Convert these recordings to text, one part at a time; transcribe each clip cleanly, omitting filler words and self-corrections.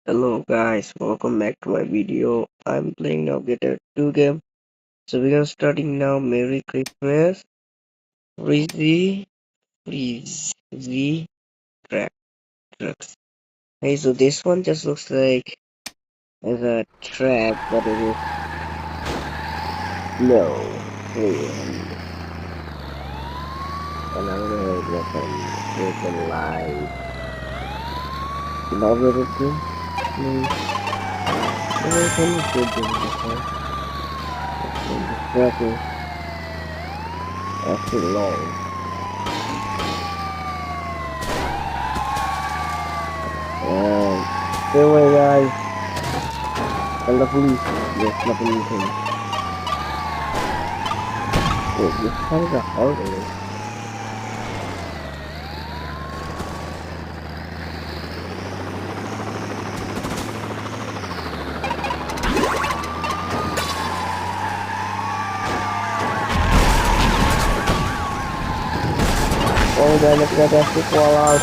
Hello guys, welcome back to my video. I'm playing now Getaway 2 game. So we are starting now. Merry Christmas. Freezy, freezy track trucks. Hey, so this one just looks like as a track, but it is slow. And I'm gonna get some light. Love everything. Please. Everything is good in this one. And this track is actually long. And stay away guys. And the police. Yes, the police. Wait, this kind of a holiday. Oh, banyak ada sekolah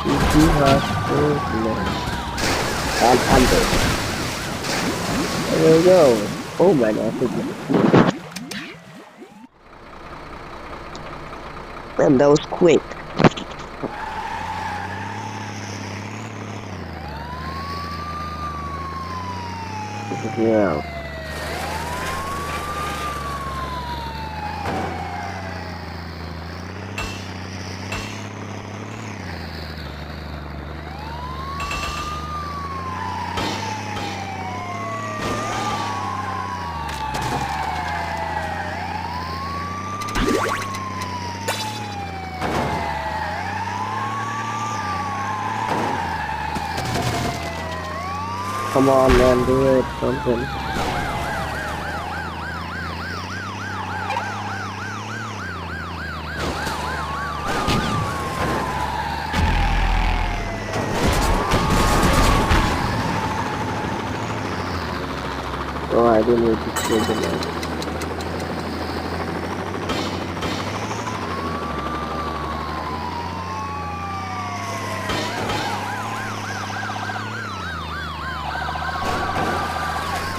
isi hasil and under. There we go. Oh man, I think man, that was quick. Yeah. Come on, man, do it, something. Oh, I didn't need to kill the man.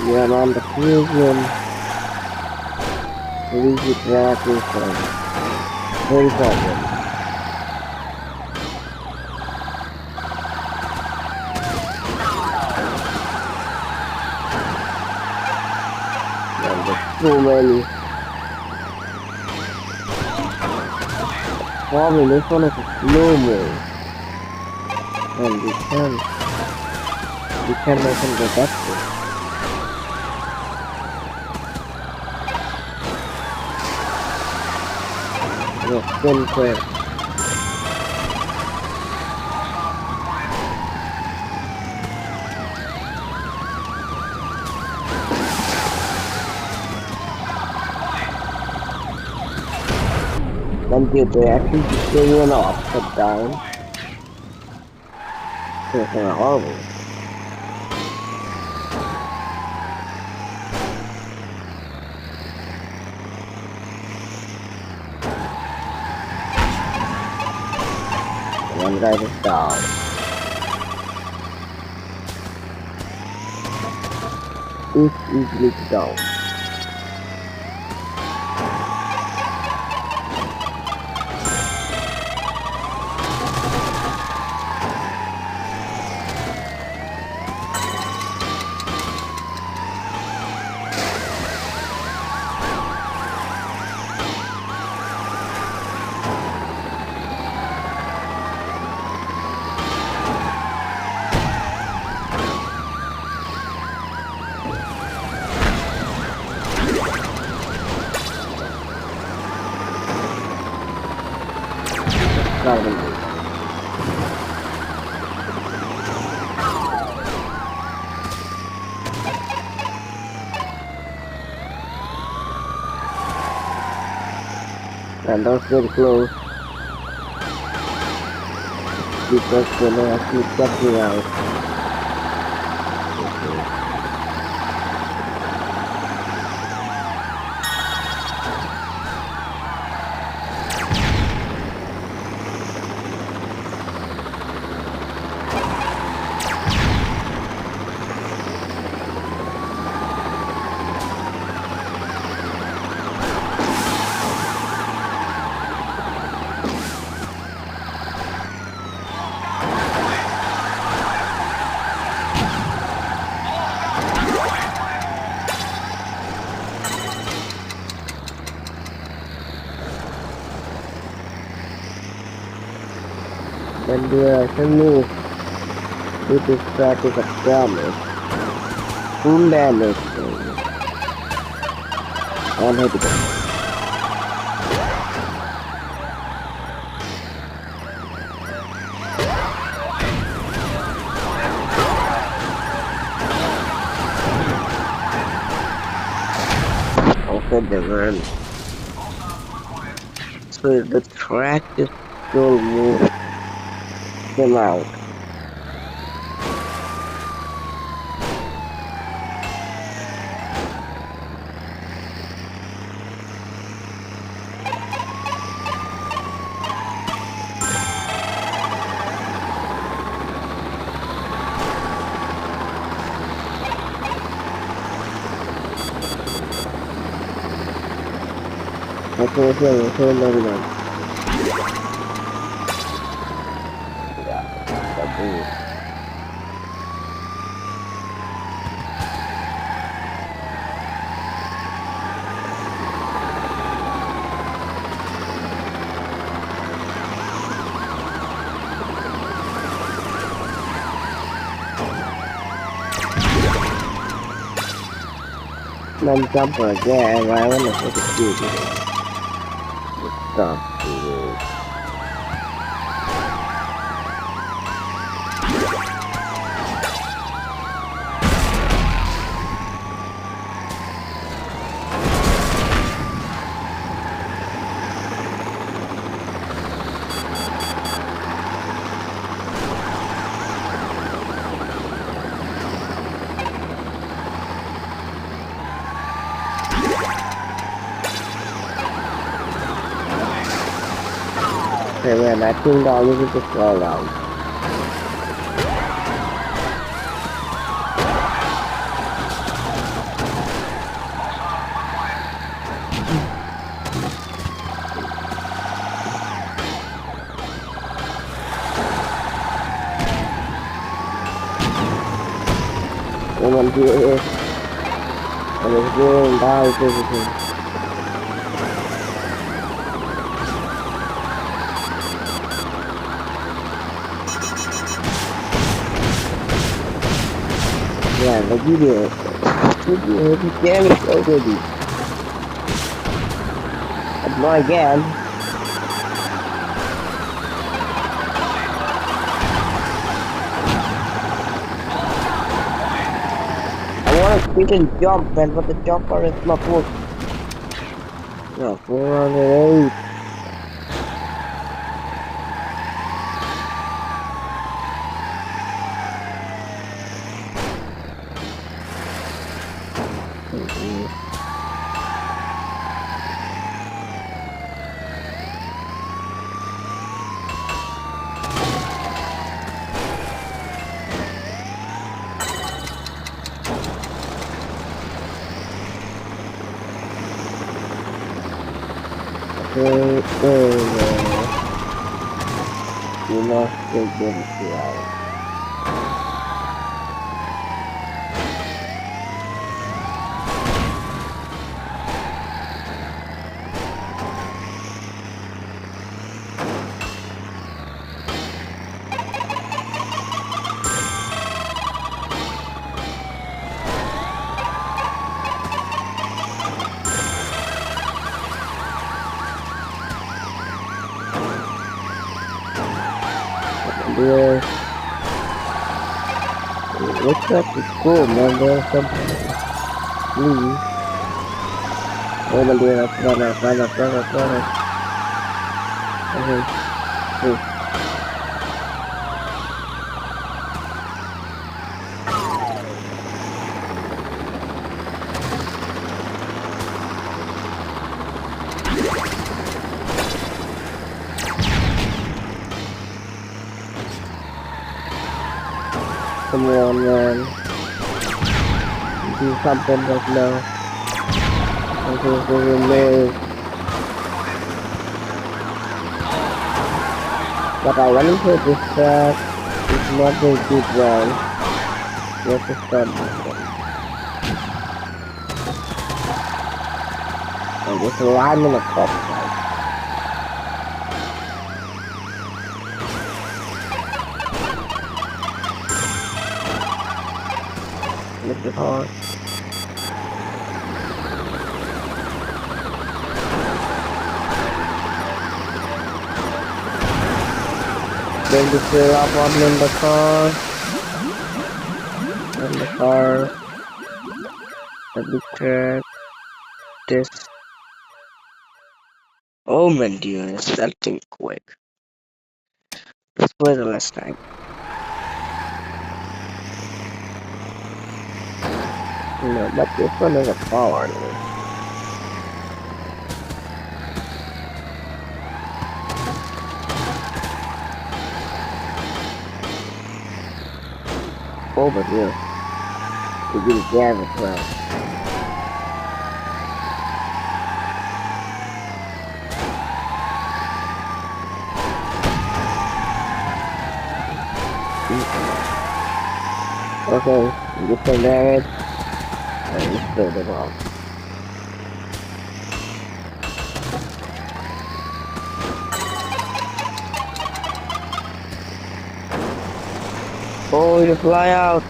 Yeah, man, the fusion. Easy track is very problem. Man, there's so many. Probably this one is a slow-mo. And we can make him go back. Yes, then quick. Then they actually just gave you an offset down. So it's not horrible. One guy is down. It's easily down. Probably. And that's very close. Because when I actually check me out. Yes, and move. It is practice of damage. Full damage. And hit it. Okay, then. So the track is still move them out. Okay, yeah, non-jumper again, I wanna hit the cube. Stop. Okay, man, I think I'll leave it to fall down. And I'm here, and it's going down physically. Yeah, the video. Heavy damage already. But not again. I want to spin and jump, man, but the jumper is not working. No, 408. You must take them out. Yeah. Looks like it's cool, man. There's some leaves. Oh, my dear, run. Okay. Hey. Come on, man. Do something right now. Something's going move. But I want to hit this track. It's not going to keep well. You have to stop this one. And just land on the top side. little hard. Going to fill up on the car. On the car. The big track. This. Oh my dear, that thing quick. Let's play the last time. No, but this one is a power. Oh, but yeah, we did it again as well. Okay, get some damage, and we still the ball. Oh, you fly out!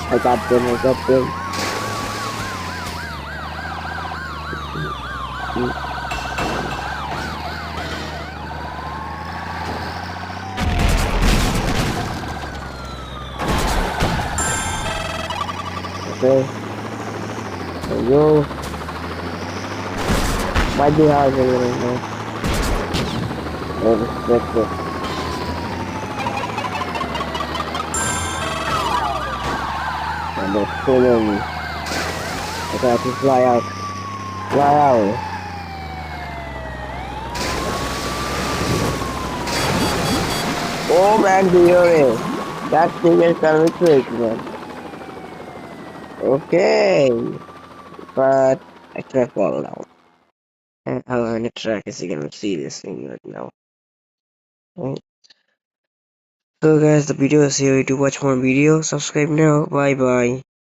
I got them, I got them. Okay, there we go. Might be hard a little more. Let's go. And there's so many. Okay, I can fly out. Fly out. Oh man, Fury! That thing is kind of quick, man. Okay, but I can't fall down. And how on the track is he gonna see this thing right now? Right. So guys, the video is here. To watch more videos, subscribe now. Bye bye.